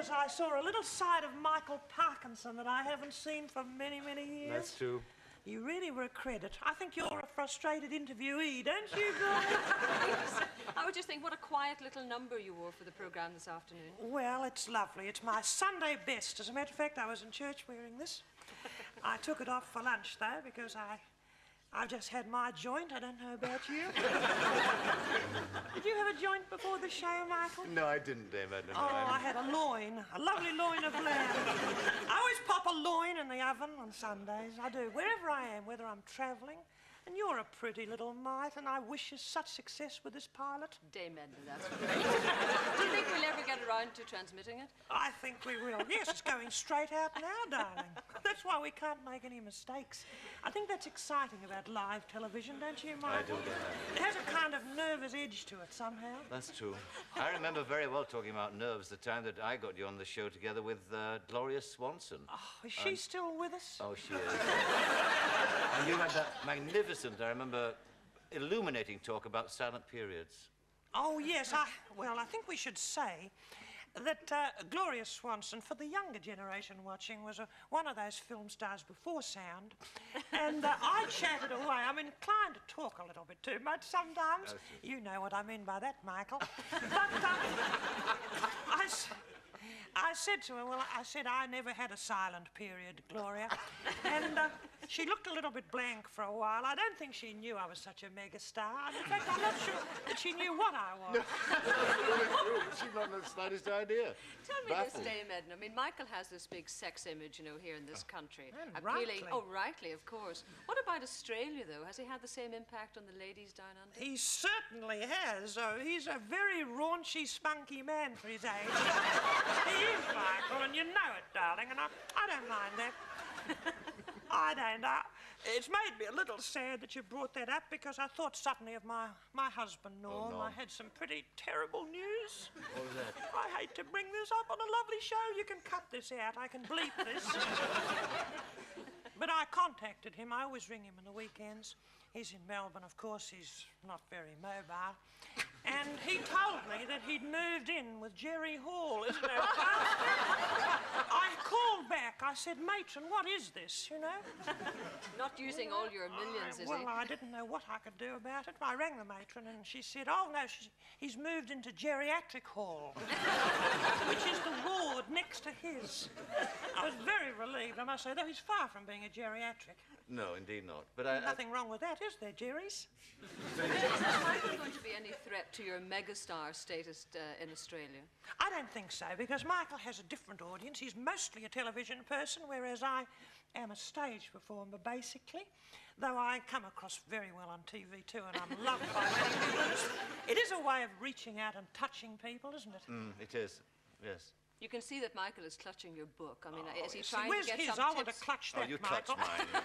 because I saw a little side of Michael Parkinson that I haven't seen for many, many years. That's true. You really were a credit. I think you're a frustrated interviewee, don't you, Gloria? I would just think what a quiet little number you wore for the programme this afternoon. Well, it's lovely. It's my Sunday best. As a matter of fact, I was in church wearing this. I took it off for lunch, though, because I've just had my joint. I don't know about you. Did you have a joint before the show, Michael? No, I didn't, Dave Edna. Oh, I had a loin, a lovely loin of lamb. I always pop a loin in the oven on Sundays. I do, wherever I am, whether I'm travelling. And you're a pretty little mite, and I wish you such success with this pilot. Dame Edna, that's great. Do you think we'll ever get around to transmitting it? I think we will. Yes, it's going straight out now, darling. That's why we can't make any mistakes. I think that's exciting about live television, don't you, Michael? I do, It has a kind of nervous edge to it somehow. That's true. I remember very well talking about nerves the time that I got you on the show together with Gloria Swanson. Oh, is she still with us? Oh, she is. And you had that magnificent, I remember, illuminating talk about silent periods. Oh, yes. I think we should say that Gloria Swanson, for the younger generation watching, was one of those film stars before sound. And I chatted away. I'm inclined to talk a little bit too much sometimes. You know what I mean by that, Michael. But I said to her, I never had a silent period, Gloria. And she looked a little bit blank for a while. I don't think she knew I was such a megastar. In fact, I'm not sure that she knew what I was. She's not the slightest idea. Tell me this, Dame Edna. I mean, Michael has this big sex image, you know, here in this country. And Appealing. rightly. Oh, rightly, of course. What about Australia, though? Has he had the same impact on the ladies down under? He certainly has. He's a very raunchy, spunky man for his age. He is, Michael, and you know it, darling, and I don't mind that. I don't. It's made me a little sad that you brought that up because I thought suddenly of my husband, Norm. Norm. I had some pretty terrible news. What was that? I hate to bring this up on a lovely show. You can cut this out. I can bleep this. But I contacted him. I always ring him on the weekends. He's in Melbourne, of course. He's not very mobile. And he told me that he'd moved in with Jerry Hall, isn't it? I called back. I said, matron, what is this, you know? Not using all your millions, is he? Well, I didn't know what I could do about it. I rang the matron and she said, oh, no, he's moved into Geriatric Hall, which is the ward next to his. I was very relieved, I must say, though he's far from being a geriatric. No, indeed not. But Nothing wrong with that, is there, Jerry's? Is Michael going to be any threat to your megastar status in Australia? I don't think so, because Michael has a different audience. He's mostly a television person, whereas I am a stage performer, basically. Though I come across very well on TV, too, and I'm loved by many people. It is a way of reaching out and touching people, isn't it? It is, yes. You can see that Michael is clutching your book. I mean, is he See, trying where's to get his? some I want to tips? clutch that, you Michael. clutched mine.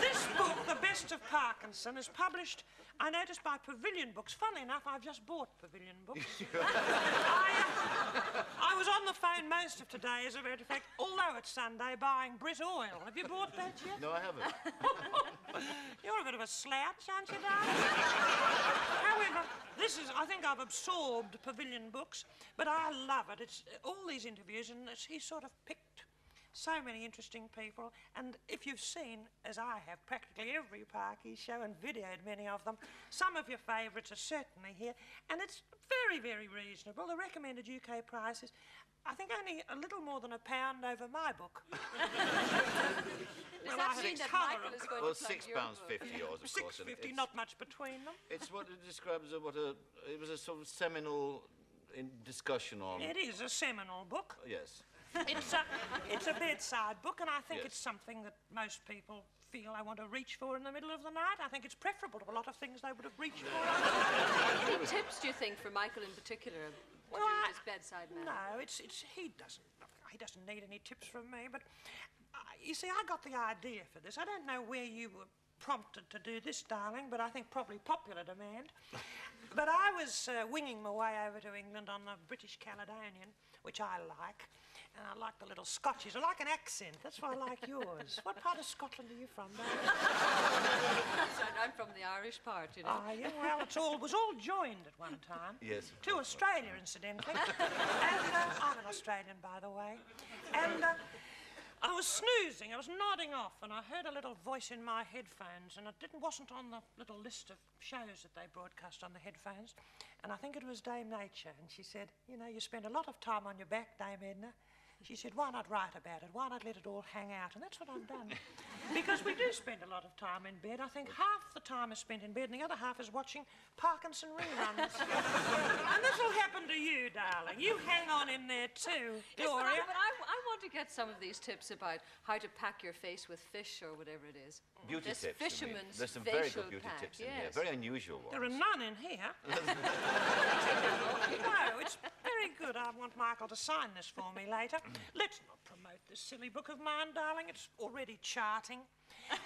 This book, The Best of Parkinson, is published, I noticed, by Pavilion Books. Funnily enough, I've just bought Pavilion Books. I was on the phone most of today, as a matter of fact, although it's Sunday, buying Brit oil. Have you bought that yet? No, I haven't. You're a bit of a slouch, aren't you, darling? However, I think I've absorbed Pavilion Books, but I love it. It's all these interviews, and he's sort of picked so many interesting people. And if you've seen, as I have, practically every Parky show and videoed many of them, some of your favourites are certainly here. And it's very, very reasonable. The recommended UK price is, I think, only a little more than £1 over my book. Does that mean that Michael is going to plug your book? £6.50 yours, of course. £6.50, not much between them. It's what it describes as it was a sort of seminal discussion on... It is a seminal book. Yes. It's a bedside book, and I think Yes. it's something that most people feel they want to reach for in the middle of the night. I think it's preferable to a lot of things they would have reached for. Any tips, do you think, for Michael in particular, to do with his bedside manner? No, he doesn't need any tips from me, but you see, I got the idea for this. I don't know where you were prompted to do this, darling, but I think probably popular demand. But I was winging my way over to England on the British Caledonian, which I like, And I like the little Scotches. I like an accent. That's why I like yours. What part of Scotland are you from, darling? I'm from the Irish part, you know. Ah, yeah, well, was all joined at one time. Yes. To Australia, incidentally. And I'm an Australian, by the way. And I was snoozing, I was nodding off, and I heard a little voice in my headphones, and wasn't on the little list of shows that they broadcast on the headphones. And I think it was Dame Nature, and she said, you know, you spend a lot of time on your back, Dame Edna. She said, why not write about it? Why not let it all hang out? And that's what I've done. Because we do spend a lot of time in bed. I think half the time is spent in bed and the other half is watching Parkinson reruns. And this will happen to you, darling. You hang on in there too, Gloria. Yes, but I want to get some of these tips about how to pack your face with fish or whatever it is. Beauty This tips. fisherman's There's some very facial good beauty pack, tips in yes. here. Very unusual ones. There are none in here. No, it's very good. I want Michael to sign this for me later. Let's not promote this silly book of mine, darling. It's already charting. I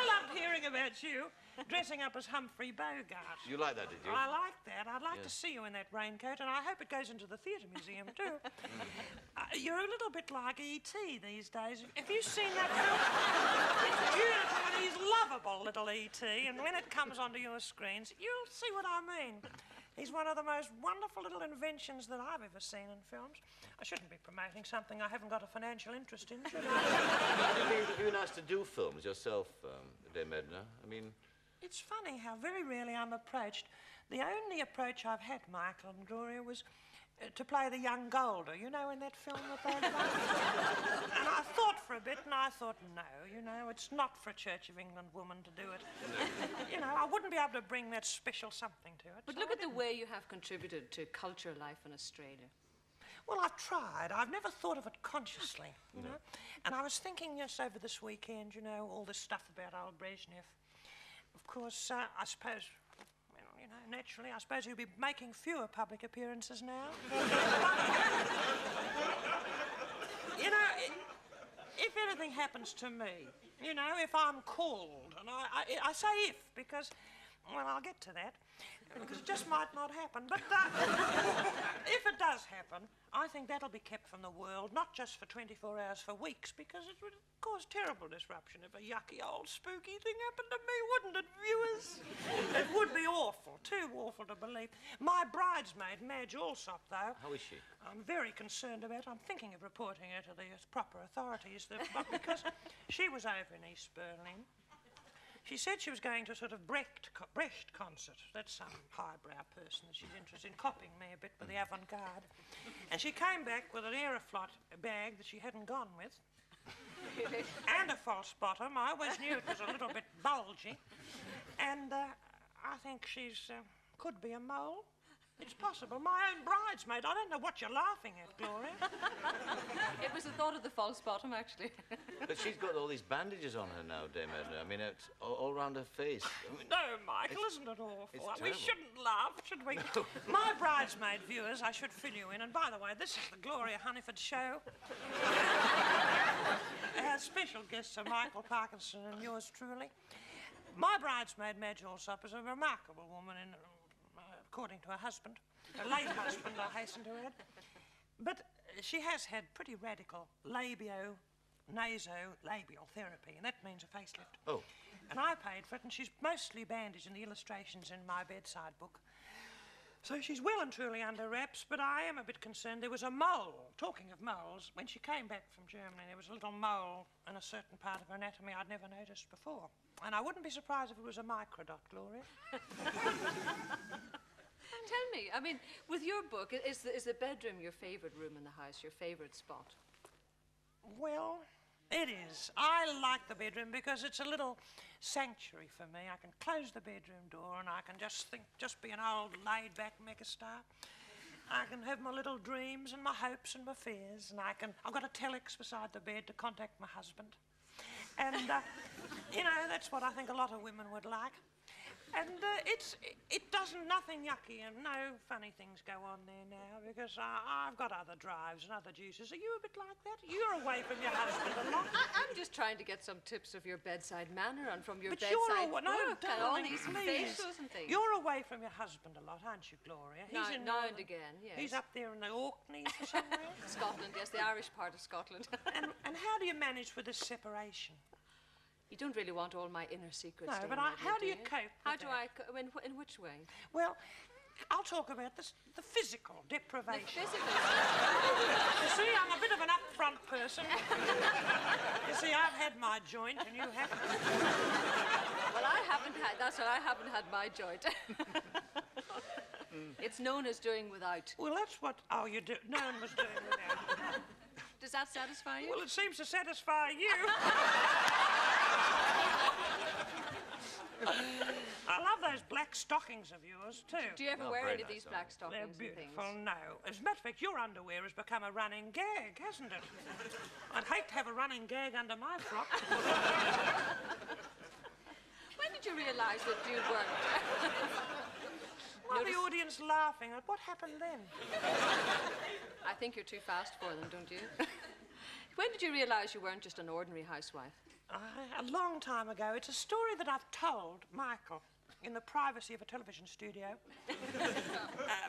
loved hearing about you dressing up as Humphrey Bogart. You like that, did you? I like that. I'd like to see you in that raincoat, and I hope it goes into the Theatre Museum too. You're a little bit like E.T. these days. Have you seen that film? It's beautiful, and he's lovable, little E.T., and when it comes onto your screens, you'll see what I mean. He's one of the most wonderful little inventions that I've ever seen in films. I shouldn't be promoting something I haven't got a financial interest in, should I? It'd be nice to do films yourself, Dame Edna. I mean... It's funny how very rarely I'm approached. The only approach I've had, Michael and Gloria, was to play the young Golder, you know, in that film that they done. And I thought for a bit, and I thought, no, you know, it's not for a Church of England woman to do it. You know, I wouldn't be able to bring that special something to it. But so look I at the didn't. way you have contributed to culture life in Australia. Well, I've tried. I've never thought of it consciously, you know. And I was thinking just over this weekend, you know, all this stuff about old Brezhnev. Of course, I suppose, well, you know, naturally, I suppose he'll be making fewer public appearances now. You know, if anything happens to me, you know, if I'm called, and I say if, because, well, I'll get to that, because it just might not happen. But if it does happen, I think that'll be kept from the world, not just for 24 hours, for weeks, because it would cause terrible disruption if a yucky old spooky thing happened to me, wouldn't it, viewers? It would be awful, too awful to believe. My bridesmaid, Madge Alsop, though... How is she? I'm very concerned about. I'm thinking of reporting her to the proper authorities, because she was over in East Berlin. She said she was going to a sort of Brecht concert. That's some highbrow person that she's interested in copying me a bit with the avant-garde. And she came back with an Aeroflot bag that she hadn't gone with. And a false bottom. I always knew it was a little bit bulgy. And I think she's could be a mole. It's possible. My own bridesmaid. I don't know what you're laughing at, Gloria. It was the thought of the false bottom, actually. But she's got all these bandages on her now, Dame Edna. I mean, it's all around her face. I mean, No, Michael, isn't it awful? it's We terrible. shouldn't laugh, should we? No. My bridesmaid viewers, I should fill you in. And by the way, this is the Gloria Hunniford show. Our special guests are Michael Parkinson and yours truly. My bridesmaid, Madge Alsop, is a remarkable woman, according to her husband. Her late husband, I hasten to add. But she has had pretty radical nasolabial therapy, and that means a facelift. Oh. And I paid for it, and she's mostly bandaged in the illustrations in my bedside book. So she's well and truly under wraps, but I am a bit concerned. There was a mole, talking of moles, when she came back from Germany, there was a little mole in a certain part of her anatomy I'd never noticed before. And I wouldn't be surprised if it was a microdot, Gloria. Tell me, I mean, with your book, is the bedroom your favourite room in the house, your favourite spot? Well, it is. I like the bedroom because it's a little sanctuary for me. I can close the bedroom door and I can just be an old laid-back megastar. I can have my little dreams and my hopes and my fears, and I've got a telex beside the bed to contact my husband. And, you know, that's what I think a lot of women would like. And it doesn't, nothing yucky and no funny things go on there now because I've got other drives and other juices. Are you a bit like that? You're away from your husband a lot. I'm just trying to get some tips of your bedside manner and from your But bedside you're work and all darling, these please. facials and things. You're away from your husband a lot, aren't you, Gloria? Now and Northern- again, yes. He's up there in the Orkneys or somewhere. Scotland, yes, the Irish part of Scotland. and how do you manage with this separation? You don't really want all my inner secrets. No, staying but with how do you you? cope How with do that? I? In which way? Well, I'll talk about this, the physical deprivation. Physically. You see, I'm a bit of an upfront person. You see, I've had my joint and you haven't. Well, I haven't had. That's what I haven't had my joint. It's known as doing without. Well, that's what no one was doing without. Does that satisfy you? Well, it seems to satisfy you. I love those black stockings of yours, too. Do you ever Oh, wear very any of nice, these darling. black stockings They're and beautiful. things? No. As a matter of fact, your underwear has become a running gag, hasn't it? I'd hate to have a running gag under my frock. When did you realise that you weren't? Why Notice- the audience laughing? What happened then? I think you're too fast for them, don't you? When did you realise you weren't just an ordinary housewife? A long time ago. It's a story that I've told Michael in the privacy of a television studio.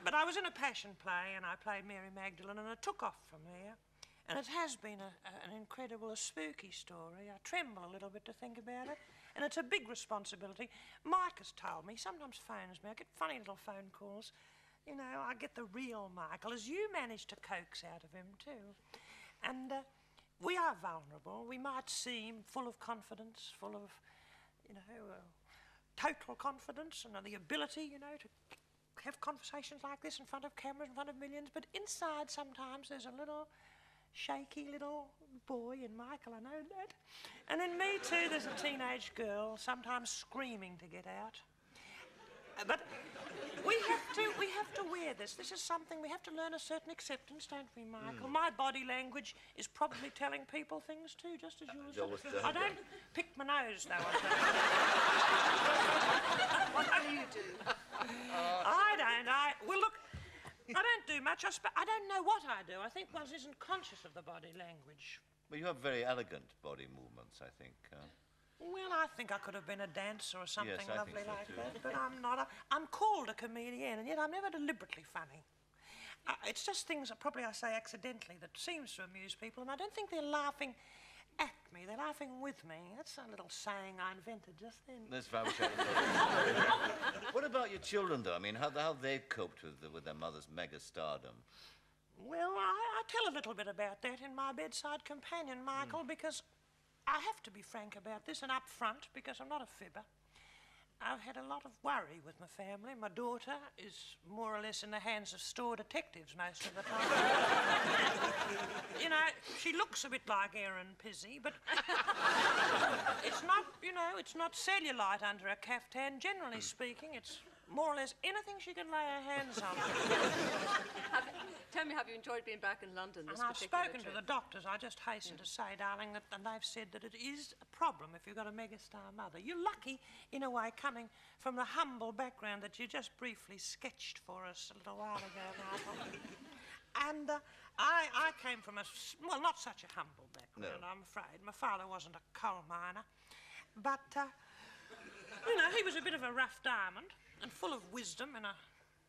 But I was in a passion play and I played Mary Magdalene and it took off from there. And it has been an incredible, a spooky story. I tremble a little bit to think about it. And it's a big responsibility. Mike has told me, sometimes phones me, I get funny little phone calls. You know, I get the real Michael, as you managed to coax out of him too. And we are vulnerable. We might seem full of confidence, full of, total confidence and the ability, to have conversations like this in front of cameras, in front of millions. But inside sometimes there's a little shaky little boy in Michael, I know that. And in me too, there's a teenage girl, sometimes screaming to get out. But we have to wear this. This is something, we have to learn a certain acceptance, don't we, Michael? My body language is probably telling people things too, just as yours always does. does, I don't pick my nose, though. What do you do? Well, look, I don't do much. I don't know what I do. I think one isn't conscious of the body language. Well, you have very elegant body movements, I think. Well, I think I could have been a dancer or something Yes, I lovely think so like too. that, but I'm not. I'm called a comedian, and yet I'm never deliberately funny. It's just things that probably I say accidentally that seems to amuse people, and I don't think they're laughing at me. They're laughing with me. That's a little saying I invented just then. That's very much. What about your children, though? I mean, how they've coped with their mother's mega stardom? Well, I tell a little bit about that in my bedside companion, Michael, because I have to be frank about this and upfront because I'm not a fibber. I've had a lot of worry with my family. My daughter is more or less in the hands of store detectives most of the time. She looks a bit like Erin Pizzey, but it's not, it's not cellulite under a caftan. Generally speaking, it's more or less anything she can lay her hands on. Tell me, have you enjoyed being back in London this And I've particular spoken to trip? the doctors, I just hasten to say, darling, and they've said that it is a problem if you've got a megastar mother. You're lucky, in a way, coming from the humble background that you just briefly sketched for us a little while ago, Michael. And I came from not such a humble background, No. I'm afraid. My father wasn't a coal miner, but, he was a bit of a rough diamond and full of wisdom in a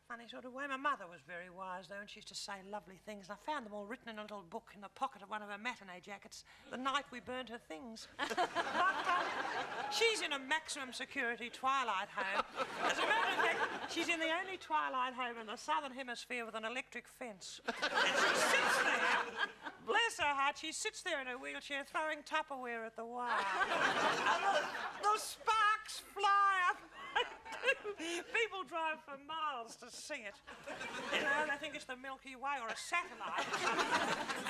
funny sort of way. My mother was very wise, though, and she used to say lovely things. And I found them all written in a little book in the pocket of one of her matinee jackets the night we burned her things. But she's in a maximum security twilight home. As a matter of fact, she's in the only twilight home in the southern hemisphere with an electric fence. And she sits there, bless her heart, she sits there in her wheelchair throwing Tupperware at the wire. And the sparks fly up. People drive for miles to see it. You know, they think it's the Milky Way or a satellite.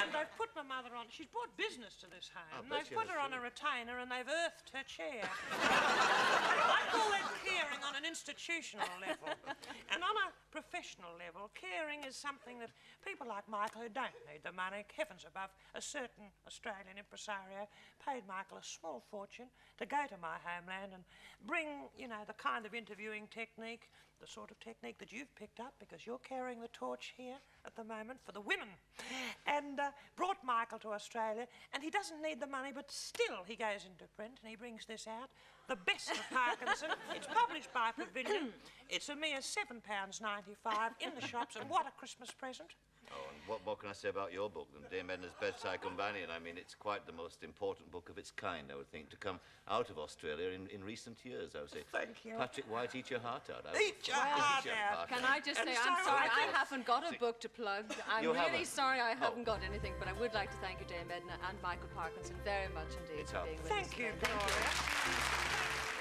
And they've put my mother on. She's brought business to this home. They've put her on a retainer and they've earthed her chair. I call that caring on an institutional level. And on a professional level, caring is something that people like Michael, who don't need the money, heavens above, a certain Australian impresario paid Michael a small fortune to go to my homeland and bring, you know, the kind of interviewing technique, the sort of technique that you've picked up because you're carrying the torch here at the moment for the women. And brought Michael to Australia, and he doesn't need the money, but still he goes into print and he brings this out. The Best of Parkinson. It's published by Pavilion. It's a mere £7.95 in the shops, and what a Christmas present. Oh, and what more can I say about your book than Dame Edna's Bedside Companion? I mean, it's quite the most important book of its kind, I would think, to come out of Australia in recent years, I would say. Thank you. Patrick White, eat your heart out. Eat your heart out. Can I just And say, so I'm sorry, I I haven't got a book to plug. I'm You really haven't? sorry I Oh. haven't got anything, but I would like to thank you, Dame Edna and Michael Parkinson, very much indeed It's for our being with us. Thank you, today. Thank you. Gloria.